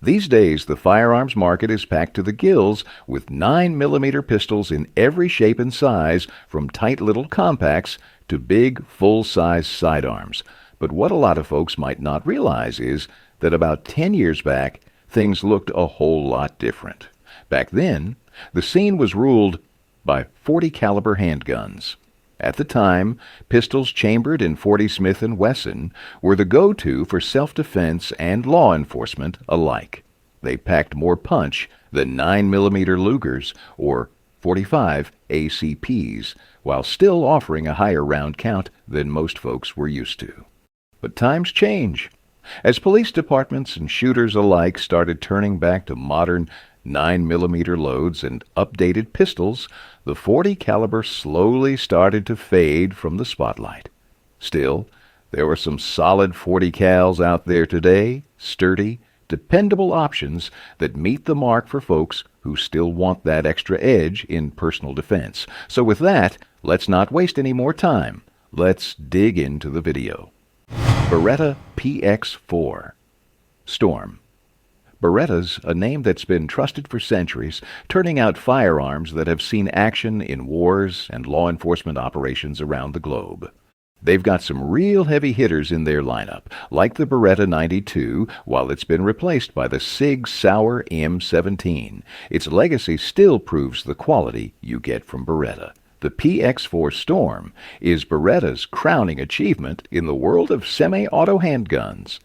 These days, the firearms market is packed to the gills with 9mm pistols in every shape and size, from tight little compacts to big, full-size sidearms. But what a lot of folks might not realize is that about 10 years back, things looked a whole lot different. Back then, the scene was ruled by .40 caliber handguns. At the time, pistols chambered in .40 Smith & Wesson were the go-to for self-defense and law enforcement alike. They packed more punch than 9mm Lugers or .45 ACPs, while still offering a higher round count than most folks were used to. But times change. As police departments and shooters alike started turning back to modern 9mm loads and updated pistols, the .40 caliber slowly started to fade from the spotlight. Still, there were some solid .40 cals out there today, sturdy, dependable options that meet the mark for folks who still want that extra edge in personal defense. So with that, let's not waste any more time. Let's dig into the video. Beretta PX4 Storm. Beretta's a name that's been trusted for centuries, turning out firearms that have seen action in wars and law enforcement operations around the globe. They've got some real heavy hitters in their lineup, like the Beretta 92, while it's been replaced by the Sig Sauer M17. Its legacy still proves the quality you get from Beretta. The PX4 Storm is Beretta's crowning achievement in the world of semi-auto handguns.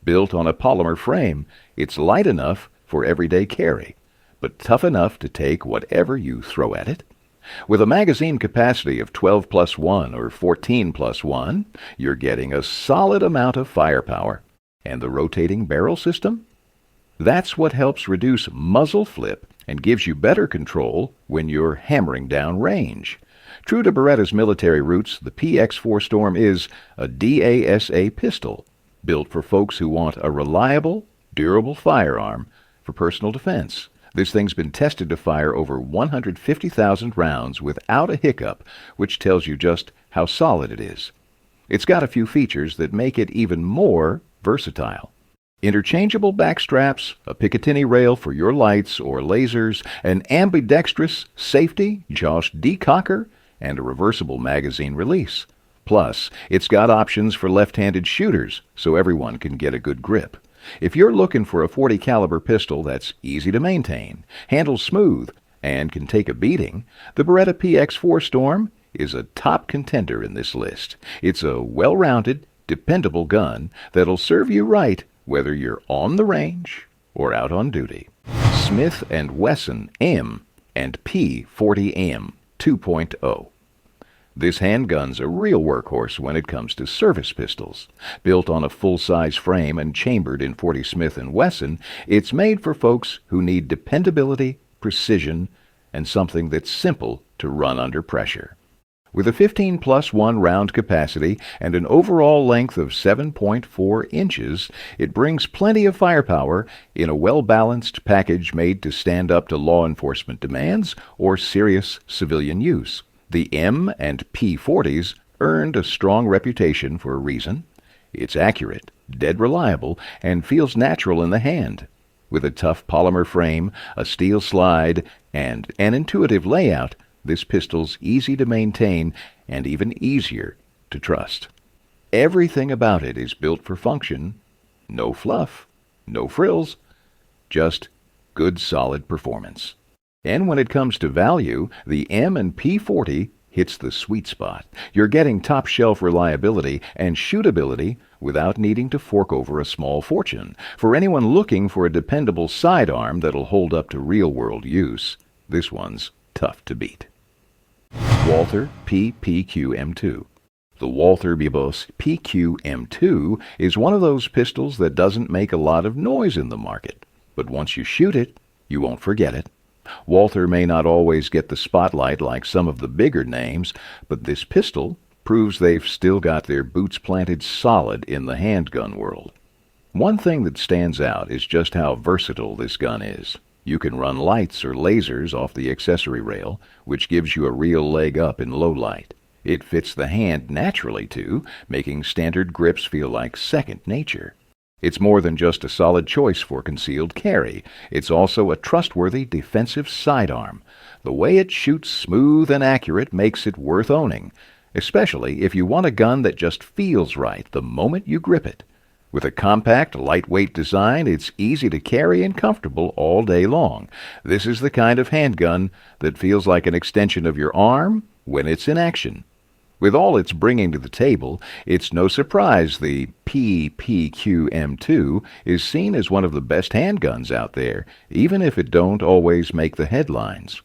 Built on a polymer frame, it's light enough for everyday carry, but tough enough to take whatever you throw at it. With a magazine capacity of 12+1 or 14+1, you're getting a solid amount of firepower. And the rotating barrel system? That's what helps reduce muzzle flip and gives you better control when you're hammering down range. True to Beretta's military roots, the PX4 Storm is a DASA pistol, built for folks who want a reliable, durable firearm for personal defense. This thing's been tested to fire over 150,000 rounds without a hiccup, which tells you just how solid it is. It's got a few features that make it even more versatile. Interchangeable back straps, a Picatinny rail for your lights or lasers, an ambidextrous safety Josh decocker, and a reversible magazine release. Plus, it's got options for left-handed shooters, so everyone can get a good grip. If you're looking for a .40 caliber pistol that's easy to maintain, handles smooth, and can take a beating, the Beretta PX4 Storm is a top contender in this list. It's a well-rounded, dependable gun that'll serve you right whether you're on the range or out on duty. Smith & Wesson M P40 2.0. This handgun's a real workhorse when it comes to service pistols. Built on a full-size frame and chambered in .40 Smith & Wesson, it's made for folks who need dependability, precision, and something that's simple to run under pressure. With a 15+1 round capacity and an overall length of 7.4 inches, it brings plenty of firepower in a well-balanced package made to stand up to law enforcement demands or serious civilian use. The M and P40s earned a strong reputation for a reason. It's accurate, dead reliable, and feels natural in the hand. With a tough polymer frame, a steel slide, and an intuitive layout, this pistol's easy to maintain and even easier to trust. Everything about it is built for function. No fluff, no frills, just good solid performance. And when it comes to value, the M and P40 hits the sweet spot. You're getting top-shelf reliability and shootability without needing to fork over a small fortune. For anyone looking for a dependable sidearm that'll hold up to real-world use, this one's tough to beat. Walther PPQM2. The Walther PPQM2 is one of those pistols that doesn't make a lot of noise in the market, but once you shoot it, you won't forget it. Walther may not always get the spotlight like some of the bigger names, but this pistol proves they've still got their boots planted solid in the handgun world. One thing that stands out is just how versatile this gun is. You can run lights or lasers off the accessory rail, which gives you a real leg up in low light. It fits the hand naturally, too, making standard grips feel like second nature. It's more than just a solid choice for concealed carry. It's also a trustworthy defensive sidearm. The way it shoots smooth and accurate makes it worth owning, especially if you want a gun that just feels right the moment you grip it. With a compact, lightweight design, it's easy to carry and comfortable all day long. This is the kind of handgun that feels like an extension of your arm when it's in action. With all it's bringing to the table, it's no surprise the PPQM2 is seen as one of the best handguns out there, even if it don't always make the headlines.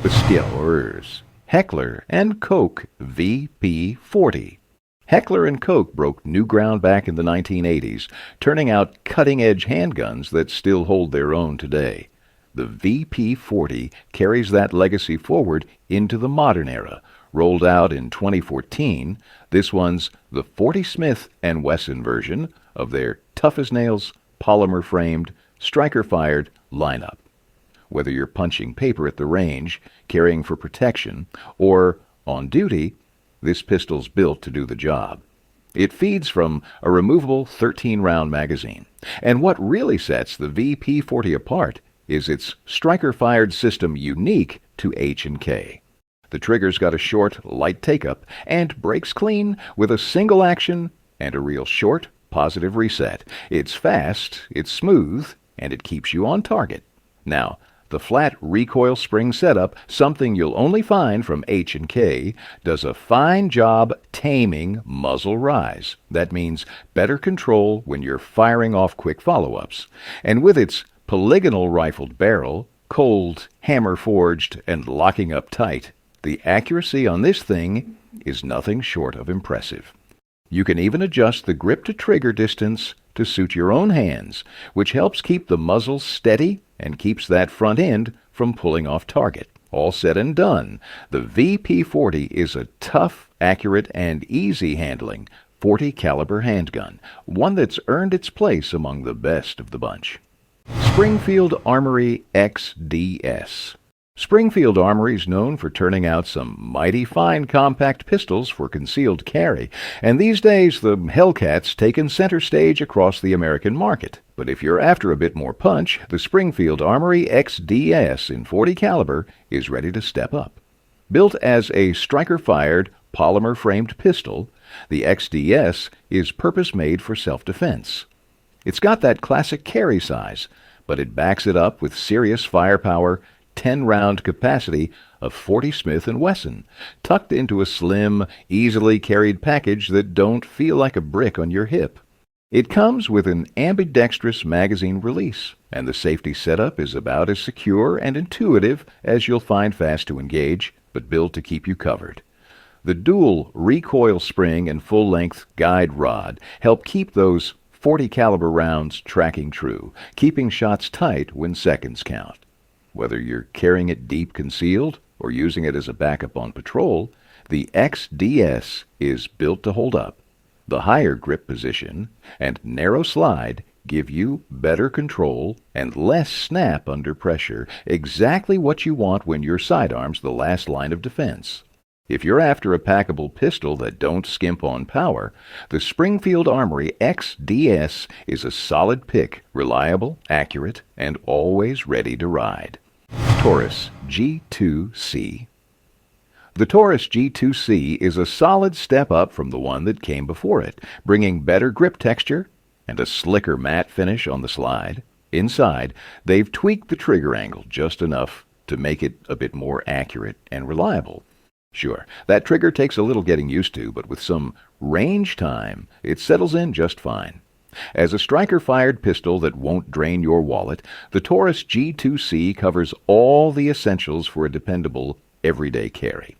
The skillers, Heckler and Koch VP40. Heckler and Koch broke new ground back in the 1980s, turning out cutting-edge handguns that still hold their own today. The VP40 carries that legacy forward into the modern era. Rolled out in 2014, this one's the 40 Smith and Wesson version of their tough-as-nails, polymer-framed, striker-fired lineup. Whether you're punching paper at the range, carrying for protection, or on duty, this pistol's built to do the job. It feeds from a removable 13-round magazine. And what really sets the VP40 apart is its striker-fired system unique to H&K. The trigger's got a short, light take-up and breaks clean with a single action and a real short, positive reset. It's fast, it's smooth, and it keeps you on target. Now, the flat recoil spring setup, something you'll only find from H&K, does a fine job taming muzzle rise. That means better control when you're firing off quick follow-ups. And with its polygonal rifled barrel, cold, hammer-forged, and locking up tight, the accuracy on this thing is nothing short of impressive. You can even adjust the grip-to-trigger distance to suit your own hands, which helps keep the muzzle steady and keeps that front end from pulling off target. All said and done, the VP40 is a tough, accurate, and easy-handling 40 caliber handgun, one that's earned its place among the best of the bunch. Springfield Armory XDS. Springfield Armory is known for turning out some mighty fine compact pistols for concealed carry, and these days the Hellcat's taken center stage across the American market. But if you're after a bit more punch, the Springfield Armory XDS in 40 caliber is ready to step up. Built as a striker-fired, polymer-framed pistol, the XDS is purpose-made for self-defense. It's got that classic carry size, but it backs it up with serious firepower, 10-round capacity of 40 Smith & Wesson, tucked into a slim, easily carried package that don't feel like a brick on your hip. It comes with an ambidextrous magazine release, and the safety setup is about as secure and intuitive as you'll find fast to engage, but built to keep you covered. The dual recoil spring and full-length guide rod help keep those 40 caliber rounds tracking true, keeping shots tight when seconds count. Whether you're carrying it deep concealed or using it as a backup on patrol, the XDS is built to hold up. The higher grip position and narrow slide give you better control and less snap under pressure, exactly what you want when your sidearm's the last line of defense. If you're after a packable pistol that don't skimp on power, the Springfield Armory XDS is a solid pick, reliable, accurate, and always ready to ride. Taurus G2C. The Taurus G2C is a solid step up from the one that came before it, bringing better grip texture and a slicker matte finish on the slide. Inside, they've tweaked the trigger angle just enough to make it a bit more accurate and reliable. Sure, that trigger takes a little getting used to, but with some range time, it settles in just fine. As a striker-fired pistol that won't drain your wallet, the Taurus G2C covers all the essentials for a dependable, everyday carry.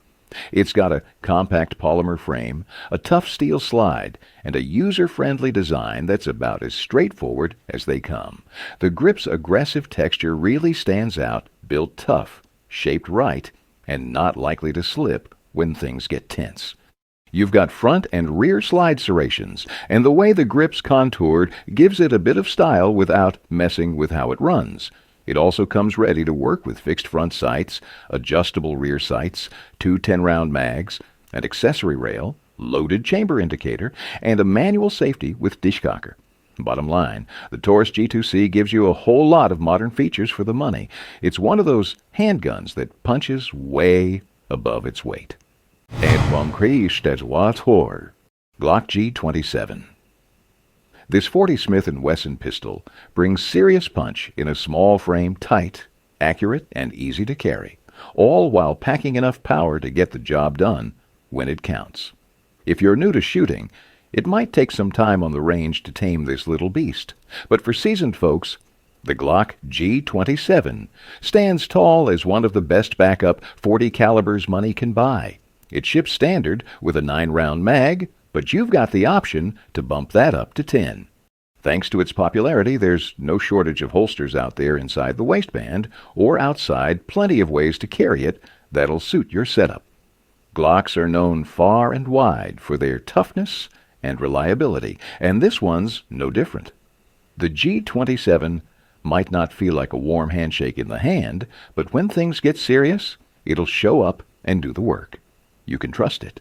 It's got a compact polymer frame, a tough steel slide, and a user-friendly design that's about as straightforward as they come. The grip's aggressive texture really stands out, built tough, shaped right, and not likely to slip when things get tense. You've got front and rear slide serrations, and the way the grip's contoured gives it a bit of style without messing with how it runs. It also comes ready to work with fixed front sights, adjustable rear sights, 2 10-round mags, an accessory rail, loaded chamber indicator, and a manual safety with dish cocker. Bottom line, the Taurus G2C gives you a whole lot of modern features for the money. It's one of those handguns that punches way above its weight. Et vom Christ et Walther, Glock G27. This 40 Smith & Wesson pistol brings serious punch in a small frame, tight, accurate, and easy to carry, all while packing enough power to get the job done when it counts. If you're new to shooting, it might take some time on the range to tame this little beast, but for seasoned folks, the Glock G27 stands tall as one of the best backup .40 calibers money can buy. It ships standard with a 9-round mag, but you've got the option to bump that up to 10. Thanks to its popularity, there's no shortage of holsters out there inside the waistband or outside, plenty of ways to carry it that'll suit your setup. Glocks are known far and wide for their toughness and reliability, and this one's no different. The G27 might not feel like a warm handshake in the hand, but when things get serious, it'll show up and do the work. You can trust it.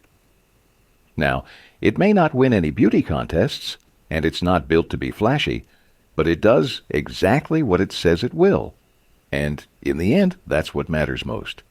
Now, it may not win any beauty contests, and it's not built to be flashy, but it does exactly what it says it will. And in the end, that's what matters most.